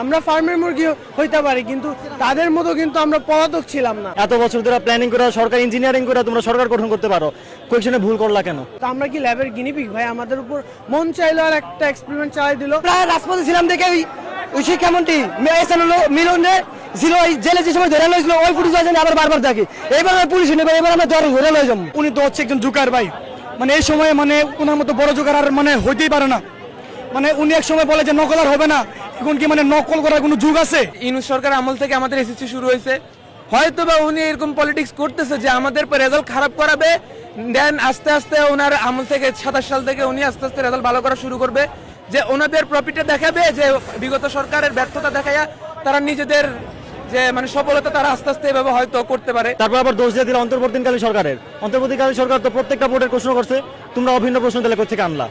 আমরা ফার্মের মুরগি হইতে পারি কিন্তু তাদের মতো কিন্তু আমরা পলাতক ছিলাম না। এত বছর ধরে প্ল্যানিং করে সরকার ইঞ্জিনিয়ারিং করে তোমরা সরকার গঠন করতে পারো, কোয়েকশনে ভুল করলা কেন? তো আমরা কি ল্যাবের গিনিপিগ ভাই? আমাদের উপর মন চাইলো আর একটা এক্সপেরিমেন্ট চালাই দিল। প্রায় রাজপথে ছিলাম দেখে ওই শিক্ষামন্ত্রী মিলনে ছিল ওই জেলে যে সময় ধরে লইছিল ওই ফুটেজ আবার বারবার দেখি। এবার পুলিশ নেবে, এবার আমরা ধরে লই যাবো। উনি তো হচ্ছে একজন জোকার ভাই, মানে এই সময় মানে ওনার মতো বড় জোকার আর মানে হইতেই পারে না। মানে উনি এক সময় বলে যে নকল আর হবে না, এখন কি মানে নকল করার কোনো যুগ আছে? ইউনূস সরকার আমল থেকে আমাদের এসএসসি শুরু হয়েছে, হয়তো বা উনি এরকম পলিটিক্স করতেছে যে আমাদের রেজাল্ট খারাপ করাবে, দেন আস্তে আস্তে ওনার আমল থেকে 27 সাল থেকে উনি আস্তে আস্তে রেজাল্ট ভালো করা শুরু করবে, যে ওনাদের প্রফিটে দেখাবে যে বিগত সরকারের ব্যর্থতা দেখাইয়া তারা নিজেদের যে মানে সফলতা তারা আস্তে আস্তে এভাবে হয়তো করতে পারে। তারপর আবার দোষ দিয়ে দিল অন্তর্বর্তীকালীন সরকারের। অন্তর্বর্তীকালীন সরকার তো প্রত্যেকটা বোর্ডের প্রশ্ন করছে, তোমরা অভিন্ন প্রশ্ন দিলে কোথেকে আনলা?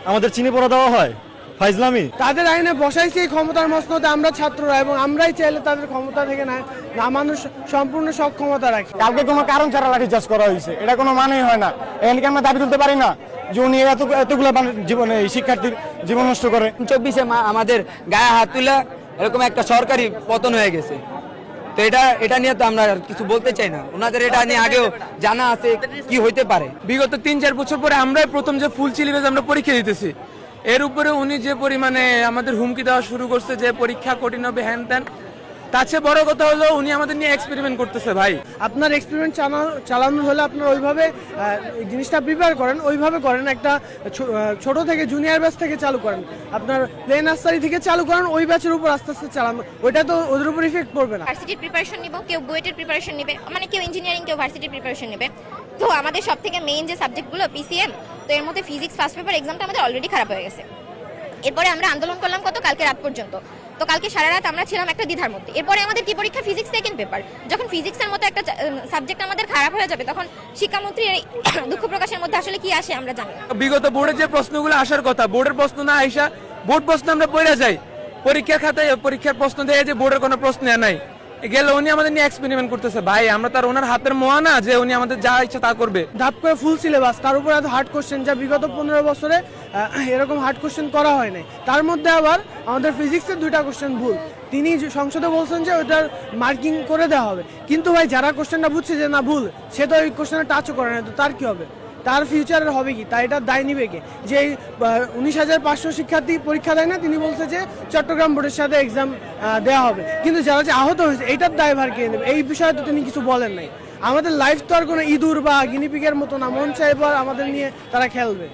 আমাদের চিনি পড়া দেওয়া হয় ফাইজলামি। তাদের আইনে বসাইছে এই ক্ষমতার মসনদে আমরা ছাত্ররা, এবং আমরাই চাইলে তাদের ক্ষমতা থেকে নামানোর সম্পূর্ণ সক্ষমতা রাখি। কালকে কোনো কারণ ছাড়া লাঠি চার্জ করা হয়েছে, এটা কোনো মানেই হয় না। এখানে আমরা দাবি তুলতে পারি না যে উনি এতগুলো জীবনে শিক্ষার্থীর জীবন নষ্ট করে। 24-এ আমাদের গায়ে হাত তুলে এরকম একটা সরকারি পতন হয়ে গেছে, তো এটা নিয়ে তো আমরা কিছু বলতে চাই না। ওনাদের এটা নিয়ে আগেও জানা আছে কি হইতে পারে। বিগত 3-4 বছর পরে আমরাই প্রথম যে ফুল সিলেবাস আমরা পরীক্ষা দিতেছি, এর উপরে উনি যে পরিমাণে আমাদের হুমকি দেওয়া শুরু করছে যে পরীক্ষা কঠিন হবে হ্যান ত্যান, তার চেয়ে বড় কথা হলো উনি আমাদের নিয়ে এক্সপেরিমেন্ট করতেছে। ভাই আপনার এক্সপেরিমেন্ট চালানোর হলে আপনার ওইভাবে জিনিসটা প্রিপেয়ার করেন, ওইভাবে করেন। একটা ছোট থেকে জুনিয়র ব্যাচ থেকে চালু করেন, আপনার প্লে নার্সারি থেকে চালু করেন, ওই ব্যাচের উপর আস্তে আস্তে চালানো, ওইটা তো ওদের উপর ইফেক্ট পড়বে না। ভার্সিটির প্রিপারেশন নিব, কেউ বুয়েটের প্রিপারেশন নেবে, মানে কেউ ইঞ্জিনিয়ারিং, কেউ ভার্সিটির প্রিপারেশন নেবে। তো আমাদের সব থেকে মেইন যে সাবজেক্টগুলো পিসিএম, তো এর মধ্যে ফিজিক্স ফার্স্ট পেপার এক্সামটা আমাদের অলরেডি খারাপ হয়ে গেছে। এরপরে আমরা আন্দোলন করলাম কালকে রাত পর্যন্ত, তো কালকে সারা রাত আমরা ছিলাম একটা দ্বিধার মধ্যে। এরপরে আমাদের কি পরীক্ষা? Physics second paper. যখন ফিজিক্সের মতো একটা সাবজেক্ট আমাদের খারাপ হয়ে যাবে, তখন শিক্ষামন্ত্রীর দুঃখ প্রকাশের মধ্যে আসলে কি আসে আমরা জানি না। বিগত বোর্ডের যে প্রশ্নগুলো আসার কথা, বোর্ডের প্রশ্ন না আইসা বোর্ড প্রশ্ন আমরা পড়ে যাই, পরীক্ষার খাতায় পরীক্ষার প্রশ্ন দেয় যে বোর্ডের কোনো প্রশ্ন নাই, গেলে উনি আমাদের নিয়ে এক্সপেরিমেন্ট করতেছে। ভাই আমরা তার ওনার হাতের মোয়া না যে উনি আমাদের যা ইচ্ছা তা করবে। ধাপ করে ফুল সিলেবাস, তার উপর এত হার্ড কোশ্চেন, যা বিগত 15 বছরে এরকম হার্ড কোশ্চেন করা হয় নাই। তার মধ্যে আবার আমাদের ফিজিক্সের 2টা কোশ্চেন ভুল। তিনি সংসদে বলছেন যে ওইটার মার্কিং করে দেওয়া হবে, কিন্তু ভাই যারা কোশ্চেনটা বুঝছে যে না ভুল, সে তো ওই কোশ্চেনটা টাচও করে না, তো তার কি হবে? তার ফিউচারের হবে কি? তাই এটার দায় নিবে কে? যে 19,500 শিক্ষার্থী পরীক্ষা দেয় না, তিনি বলছে যে চট্টগ্রাম বোর্ডের সাথে এক্সাম দেওয়া হবে, কিন্তু যারা যে আহত হয়েছে এইটার দায়ভার কে নেবে? এই বিষয়ে তো তিনি কিছু বলেন নাই। আমাদের লাইফ তো আর কোনো ইঁদুর বা গিনিপিগের মতো না, মন চাইবার আমাদের নিয়ে তারা খেলবে।